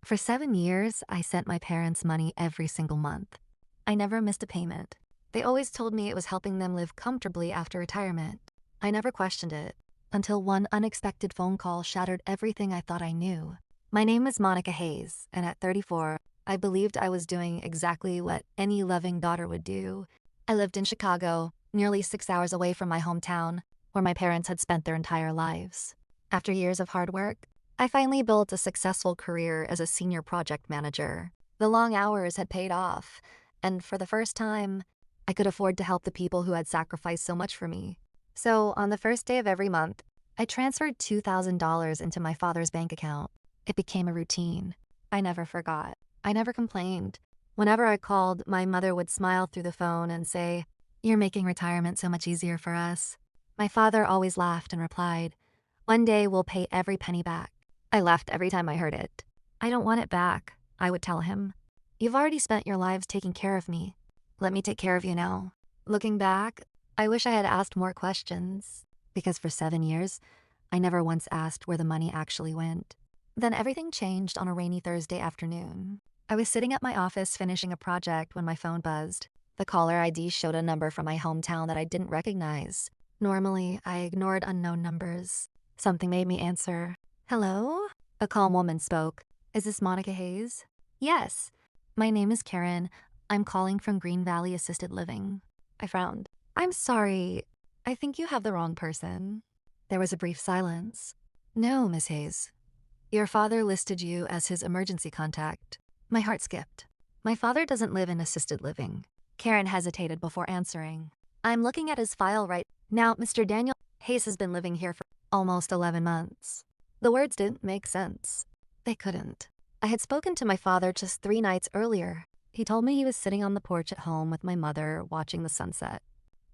For 7 years, I sent my parents money every single month. I never missed a payment. They always told me it was helping them live comfortably after retirement. I never questioned it, until one unexpected phone call shattered everything I thought I knew. My name is Monica Hayes, and at 34, I believed I was doing exactly what any loving daughter would do. I lived in Chicago, nearly 6 hours away from my hometown, where my parents had spent their entire lives. After years of hard work, I finally built a successful career as a senior project manager. The long hours had paid off, and for the first time, I could afford to help the people who had sacrificed so much for me. So, on the first day of every month, I transferred $2,000 into my father's bank account. It became a routine. I never forgot. I never complained. Whenever I called, my mother would smile through the phone and say, "You're making retirement so much easier for us." My father always laughed and replied, "One day we'll pay every penny back." I laughed every time I heard it. "I don't want it back," I would tell him. "You've already spent your lives taking care of me. Let me take care of you now." Looking back, I wish I had asked more questions, because for 7 years, I never once asked where the money actually went. Then everything changed on a rainy Thursday afternoon. I was sitting at my office finishing a project when my phone buzzed. The caller ID showed a number from my hometown that I didn't recognize. Normally, I ignored unknown numbers. Something made me answer. "Hello?" A calm woman spoke. "Is this Monica Hayes?" "Yes. My name is Karen. I'm calling from Green Valley Assisted Living." I frowned. "I'm sorry. I think you have the wrong person." There was a brief silence. "No, Miss Hayes. Your father listed you as his emergency contact." My heart skipped. "My father doesn't live in assisted living." Karen hesitated before answering. "I'm looking at his file right now. Mr. Daniel Hayes has been living here for almost 11 months. The words didn't make sense. They couldn't. I had spoken to my father just 3 nights earlier. He told me he was sitting on the porch at home with my mother watching the sunset.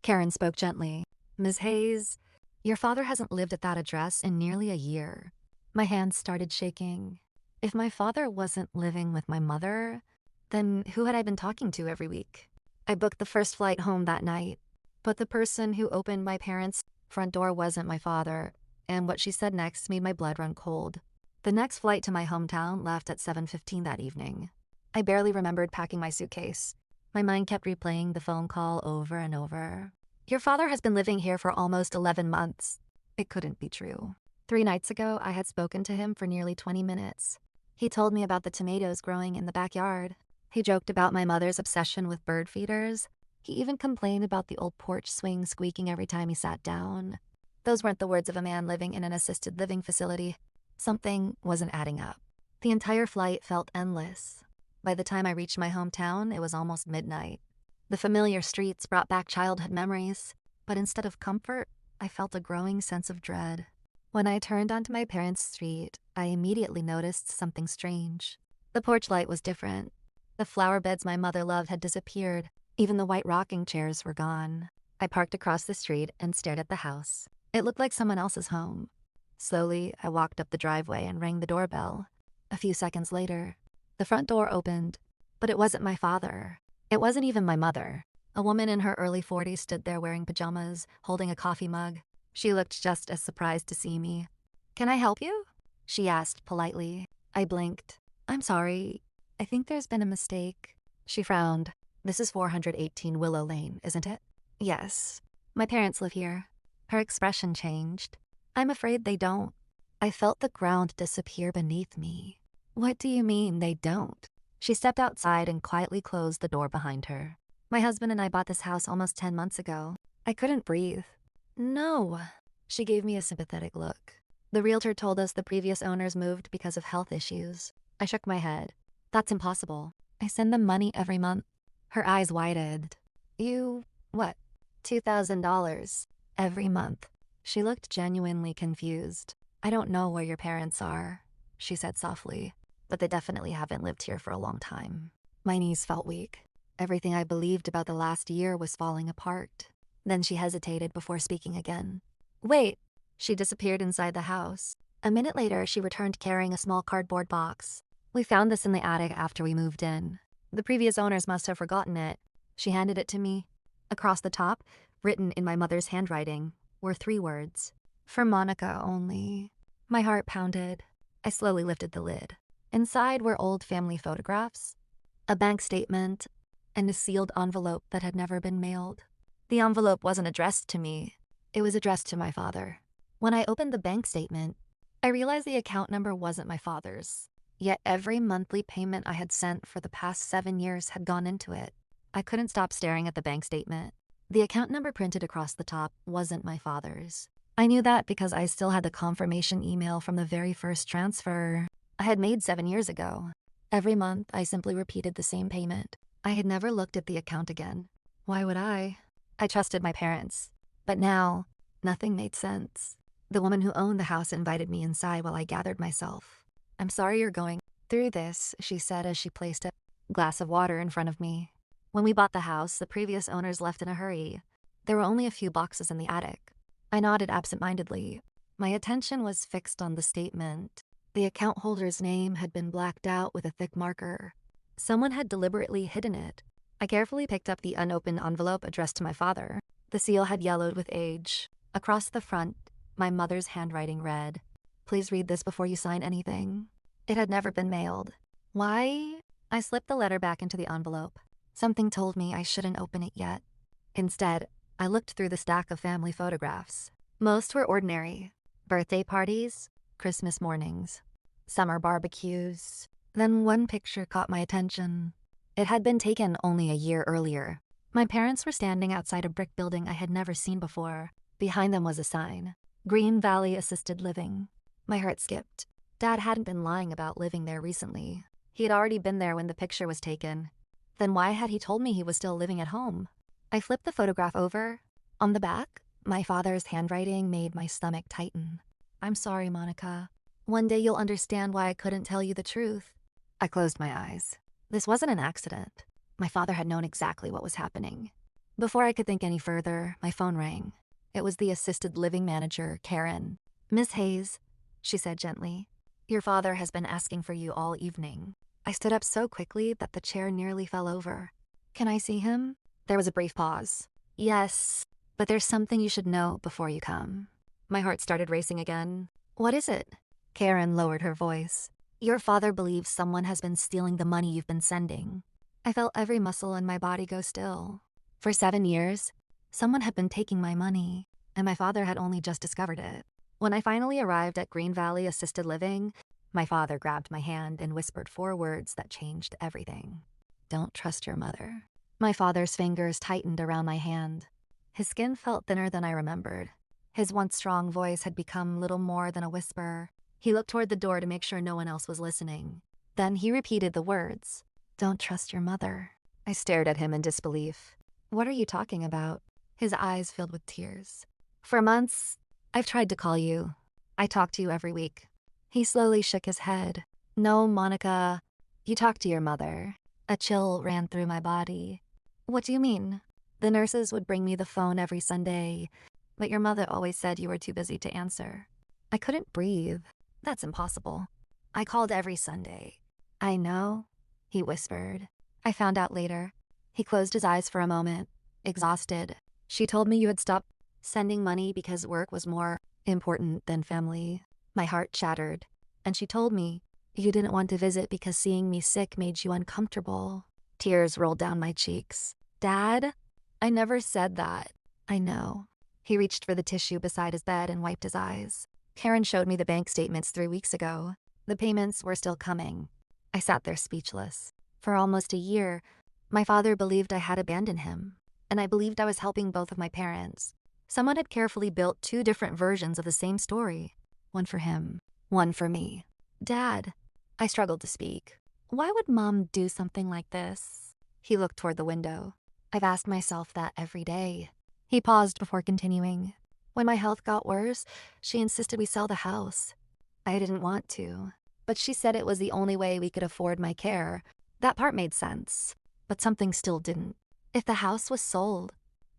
Karen spoke gently. "Ms. Hayes, your father hasn't lived at that address in nearly a year." My hands started shaking. If my father wasn't living with my mother, then who had I been talking to every week? I booked the first flight home that night, but the person who opened my parents' front door wasn't my father, and what she said next made my blood run cold. The next flight to my hometown left at 7:15 that evening. I barely remembered packing my suitcase. My mind kept replaying the phone call over and over. "Your father has been living here for almost 11 months. It couldn't be true. 3 nights ago, I had spoken to him for nearly 20 minutes. He told me about the tomatoes growing in the backyard. He joked about my mother's obsession with bird feeders. He even complained about the old porch swing squeaking every time he sat down. Those weren't the words of a man living in an assisted living facility. Something wasn't adding up. The entire flight felt endless. By the time I reached my hometown, it was almost midnight. The familiar streets brought back childhood memories, but instead of comfort, I felt a growing sense of dread. When I turned onto my parents' street, I immediately noticed something strange. The porch light was different. The flower beds my mother loved had disappeared. Even the white rocking chairs were gone. I parked across the street and stared at the house. It looked like someone else's home. Slowly, I walked up the driveway and rang the doorbell. A few seconds later, the front door opened, but it wasn't my father. It wasn't even my mother. A woman in her early 40s stood there wearing pajamas, holding a coffee mug. She looked just as surprised to see me. "Can I help you?" she asked politely. I blinked. "I'm sorry. I think there's been a mistake." She frowned. "This is 418 Willow Lane, isn't it?" "Yes. My parents live here." Her expression changed. "I'm afraid they don't." I felt the ground disappear beneath me. "What do you mean they don't?" She stepped outside and quietly closed the door behind her. "My husband and I bought this house almost 10 months ago." I couldn't breathe. "No." She gave me a sympathetic look. "The realtor told us the previous owners moved because of health issues." I shook my head. "That's impossible. I send them money every month." Her eyes widened. "You, what, $2,000 every month?" She looked genuinely confused. "I don't know where your parents are," she said softly, "but they definitely haven't lived here for a long time." My knees felt weak. Everything I believed about the last year was falling apart. Then she hesitated before speaking again. "Wait." She disappeared inside the house. A minute later, she returned carrying a small cardboard box. "We found this in the attic after we moved in. The previous owners must have forgotten it." She handed it to me. Across the top, written in my mother's handwriting, were 3 words. "For Monica only." My heart pounded. I slowly lifted the lid. Inside were old family photographs, a bank statement, and a sealed envelope that had never been mailed. The envelope wasn't addressed to me. It was addressed to my father. When I opened the bank statement, I realized the account number wasn't my father's. Yet every monthly payment I had sent for the past 7 years had gone into it. I couldn't stop staring at the bank statement. The account number printed across the top wasn't my father's. I knew that because I still had the confirmation email from the very first transfer I had made 7 years ago. Every month, I simply repeated the same payment. I had never looked at the account again. Why would I? I trusted my parents. But now, nothing made sense. The woman who owned the house invited me inside while I gathered myself. "I'm sorry you're going through this," she said as she placed a glass of water in front of me. When we bought the house, the previous owners left in a hurry. There were only a few boxes in the attic. I nodded absentmindedly. My attention was fixed on the statement. The account holder's name had been blacked out with a thick marker. Someone had deliberately hidden it. I carefully picked up the unopened envelope addressed to my father. The seal had yellowed with age. Across the front, my mother's handwriting read, "Please read this before you sign anything." It had never been mailed. Why? I slipped the letter back into the envelope. Something told me I shouldn't open it yet. Instead, I looked through the stack of family photographs. Most were ordinary. Birthday parties, Christmas mornings, summer barbecues. Then one picture caught my attention. It had been taken only a year earlier. My parents were standing outside a brick building I had never seen before. Behind them was a sign, Green Valley Assisted Living. My heart skipped. Dad hadn't been lying about living there recently. He had already been there when the picture was taken. Then why had he told me he was still living at home? I flipped the photograph over. On the back, my father's handwriting made my stomach tighten. "I'm sorry, Monica. One day you'll understand why I couldn't tell you the truth." I closed my eyes. This wasn't an accident. My father had known exactly what was happening. Before I could think any further, my phone rang. It was the assisted living manager, Karen. "Miss Hayes," she said gently, "your father has been asking for you all evening." I stood up so quickly that the chair nearly fell over. "Can I see him?" There was a brief pause. "Yes, but there's something you should know before you come." My heart started racing again. "What is it?" Karen lowered her voice. "Your father believes someone has been stealing the money you've been sending." I felt every muscle in my body go still. For 7 years, someone had been taking my money, and my father had only just discovered it. When I finally arrived at Green Valley Assisted Living, my father grabbed my hand and whispered 4 words that changed everything. "Don't trust your mother." My father's fingers tightened around my hand. His skin felt thinner than I remembered. His once strong voice had become little more than a whisper. He looked toward the door to make sure no one else was listening. Then he repeated the words, "Don't trust your mother." I stared at him in disbelief. "What are you talking about?" His eyes filled with tears. "For months, I've tried to call you. I talk to you every week." He slowly shook his head. "No, Monica, you talk to your mother." A chill ran through my body. "What do you mean?" "The nurses would bring me the phone every Sunday, but your mother always said you were too busy to answer." I couldn't breathe. "That's impossible." "I called every Sunday." "I know," he whispered. "I found out later." He closed his eyes for a moment, exhausted. "She told me you had stopped sending money because work was more important than family." My heart shattered. "And she told me you didn't want to visit because seeing me sick made you uncomfortable." Tears rolled down my cheeks. "Dad? I never said that." "I know." He reached for the tissue beside his bed and wiped his eyes. "Karen showed me the bank statements 3 weeks ago. The payments were still coming." I sat there speechless. For almost a year, my father believed I had abandoned him, and I believed I was helping both of my parents. Someone had carefully built 2 different versions of the same story. One for him, one for me. "Dad," I struggled to speak. "Why would Mom do something like this?" He looked toward the window. "I've asked myself that every day." He paused before continuing. "When my health got worse, she insisted we sell the house. I didn't want to, but she said it was the only way we could afford my care. That part made sense, but something still didn't. If the house was sold,"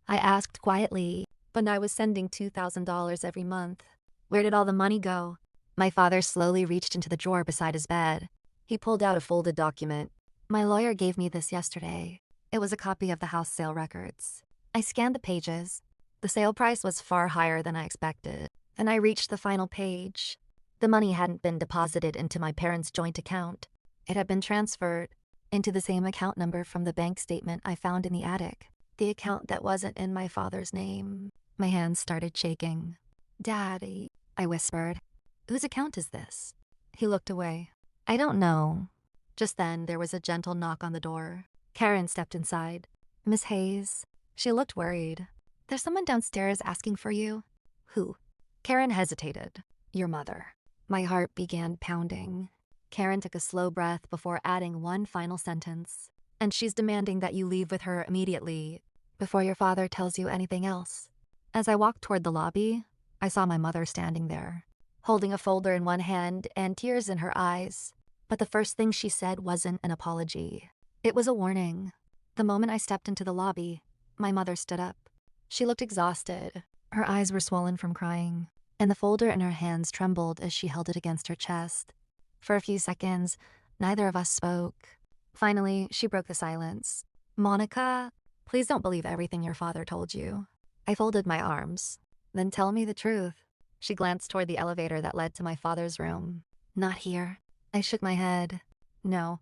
I asked quietly, "but I was sending $2,000 every month. Where did all the money go?" My father slowly reached into the drawer beside his bed. He pulled out a folded document. "My lawyer gave me this yesterday." It was a copy of the house sale records. I scanned the pages. The sale price was far higher than I expected. Then I reached the final page. The money hadn't been deposited into my parents' joint account. It had been transferred into the same account number from the bank statement I found in the attic. The account that wasn't in my father's name. My hands started shaking. "Daddy," I whispered. "Whose account is this?" He looked away. "I don't know." Just then, there was a gentle knock on the door. Karen stepped inside. "Miss Hayes." She looked worried. "There's someone downstairs asking for you." "Who?" Karen hesitated. "Your mother." My heart began pounding. Karen took a slow breath before adding one final sentence. "And she's demanding that you leave with her immediately, before your father tells you anything else." As I walked toward the lobby, I saw my mother standing there, holding a folder in one hand and tears in her eyes. But the first thing she said wasn't an apology. It was a warning. The moment I stepped into the lobby, my mother stood up. She looked exhausted. Her eyes were swollen from crying, and the folder in her hands trembled as she held it against her chest. For a few seconds, neither of us spoke. Finally, she broke the silence. "Monica, please don't believe everything your father told you." I folded my arms. "Then tell me the truth." She glanced toward the elevator that led to my father's room. "Not here." I shook my head. "No,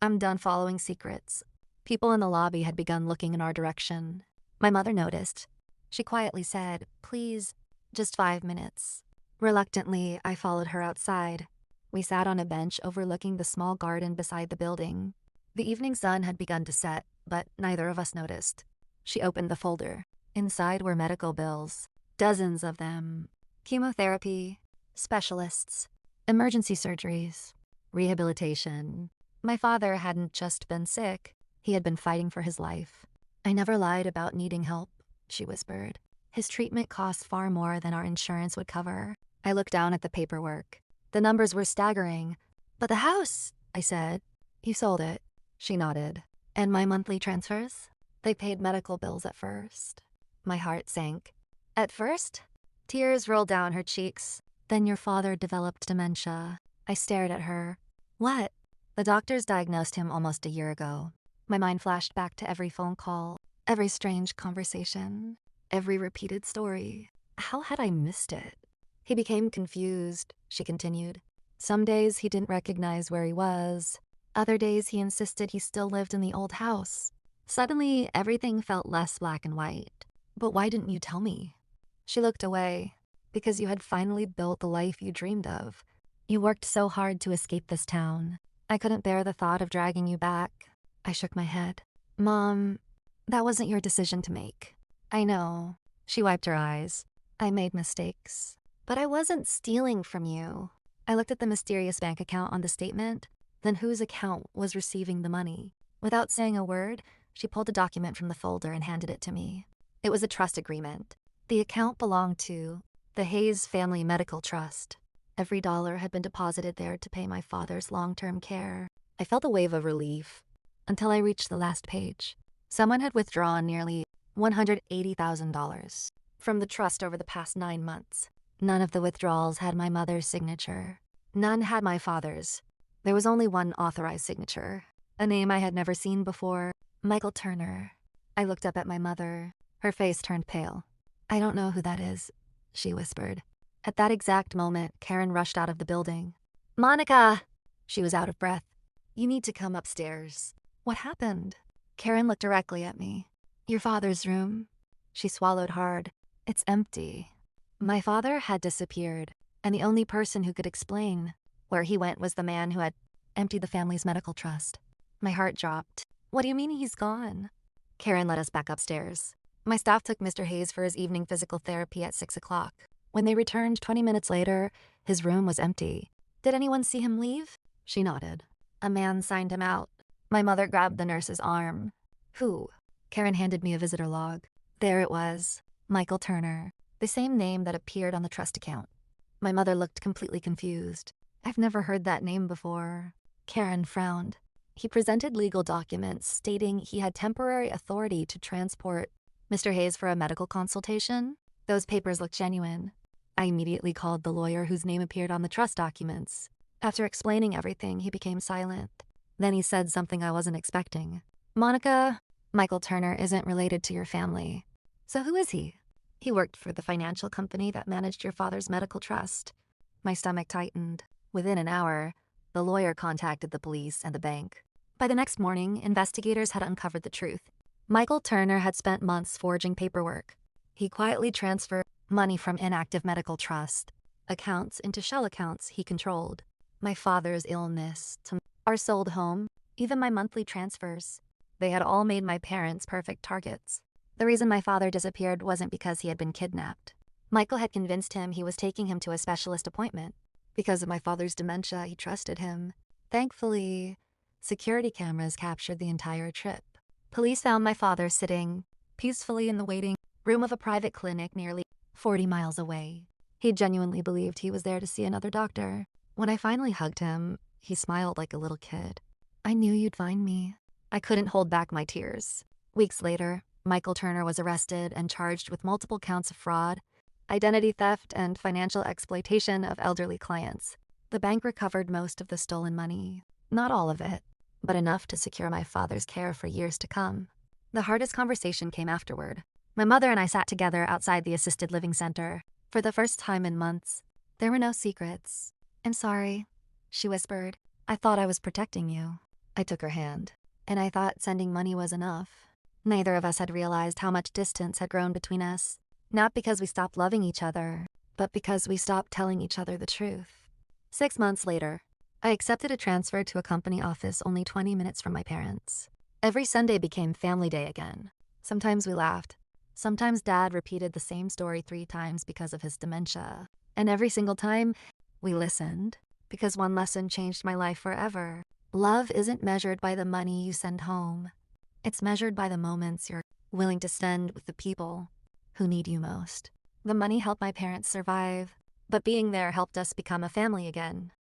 I'm done following secrets." People in the lobby had begun looking in our direction. My mother noticed. She quietly said, "Please, just 5 minutes." Reluctantly, I followed her outside. We sat on a bench overlooking the small garden beside the building. The evening sun had begun to set, but neither of us noticed. She opened the folder. Inside were medical bills, dozens of them. Chemotherapy, specialists, emergency surgeries, rehabilitation. My father hadn't just been sick, he had been fighting for his life. "I never lied about needing help," she whispered. "His treatment costs far more than our insurance would cover." I looked down at the paperwork. The numbers were staggering. "But the house," I said. "You sold it." She nodded. "And my monthly transfers? They paid medical bills at first." My heart sank. "At first?" Tears rolled down her cheeks. "Then your father developed dementia." I stared at her. "What?" "The doctors diagnosed him almost a year ago." My mind flashed back to every phone call, every strange conversation, every repeated story. How had I missed it? "He became confused," she continued. "Some days he didn't recognize where he was. Other days he insisted he still lived in the old house. Suddenly, everything felt less black and white. But why didn't you tell me?" She looked away. "Because you had finally built the life you dreamed of. You worked so hard to escape this town. I couldn't bear the thought of dragging you back." I shook my head. "Mom, that wasn't your decision to make." "I know." She wiped her eyes. "I made mistakes. But I wasn't stealing from you." I looked at the mysterious bank account on the statement, then whose account was receiving the money. Without saying a word, she pulled a document from the folder and handed it to me. It was a trust agreement. The account belonged to the Hayes Family Medical Trust. Every dollar had been deposited there to pay my father's long-term care. I felt a wave of relief until I reached the last page. Someone had withdrawn nearly $180,000 from the trust over the past 9 months. None of the withdrawals had my mother's signature. None had my father's. There was only one authorized signature, a name I had never seen before, Michael Turner. I looked up at my mother. Her face turned pale. "I don't know who that is," she whispered. At that exact moment, Karen rushed out of the building. "Monica!" She was out of breath. "You need to come upstairs." "What happened?" Karen looked directly at me. "Your father's room." She swallowed hard. "It's empty." My father had disappeared, and the only person who could explain where he went was the man who had emptied the family's medical trust. My heart dropped. "What do you mean he's gone?" Karen led us back upstairs. My staff took Mr. Hayes for his evening physical therapy at 6 o'clock. When they returned 20 minutes later, his room was empty. "Did anyone see him leave?" She nodded. "A man signed him out." My mother grabbed the nurse's arm. "Who?" Karen handed me a visitor log. There it was, Michael Turner, the same name that appeared on the trust account. My mother looked completely confused. "I've never heard that name before." Karen frowned. "He presented legal documents stating he had temporary authority to transport Mr. Hayes for a medical consultation. Those papers looked genuine." I immediately called the lawyer whose name appeared on the trust documents. After explaining everything, he became silent. Then he said something I wasn't expecting. "Monica, Michael Turner isn't related to your family." "So who is he?" "He worked for the financial company that managed your father's medical trust. My stomach tightened. Within an hour, the lawyer contacted the police and the bank. By the next morning, investigators had uncovered the truth. Michael Turner had spent months forging paperwork. He quietly transferred money from inactive medical trust accounts into shell accounts he controlled. My father's illness, to our sold home, even my monthly transfers. They had all made my parents perfect targets. The reason my father disappeared wasn't because he had been kidnapped. Michael had convinced him he was taking him to a specialist appointment. Because of my father's dementia, he trusted him. Thankfully, security cameras captured the entire trip. Police found my father sitting peacefully in the waiting room of a private clinic nearly 40 miles away. He genuinely believed he was there to see another doctor. When I finally hugged him, he smiled like a little kid. I knew you'd find me. I couldn't hold back my tears. Weeks later, Michael Turner was arrested and charged with multiple counts of fraud, identity theft, and financial exploitation of elderly clients. The bank recovered most of the stolen money. Not all of it, but enough to secure my father's care for years to come. The hardest conversation came afterward. My mother and I sat together outside the assisted living center. For the first time in months, there were no secrets. I'm sorry, she whispered. I thought I was protecting you. I took her hand, and I thought sending money was enough. Neither of us had realized how much distance had grown between us, not because we stopped loving each other, but because we stopped telling each other the truth. 6 months later, I accepted a transfer to a company office only 20 minutes from my parents. Every Sunday became family day again. Sometimes we laughed. Sometimes Dad repeated the same story 3 times because of his dementia. And every single time, we listened, because one lesson changed my life forever. Love isn't measured by the money you send home. It's measured by the moments you're willing to spend with the people who need you most. The money helped my parents survive, but being there helped us become a family again.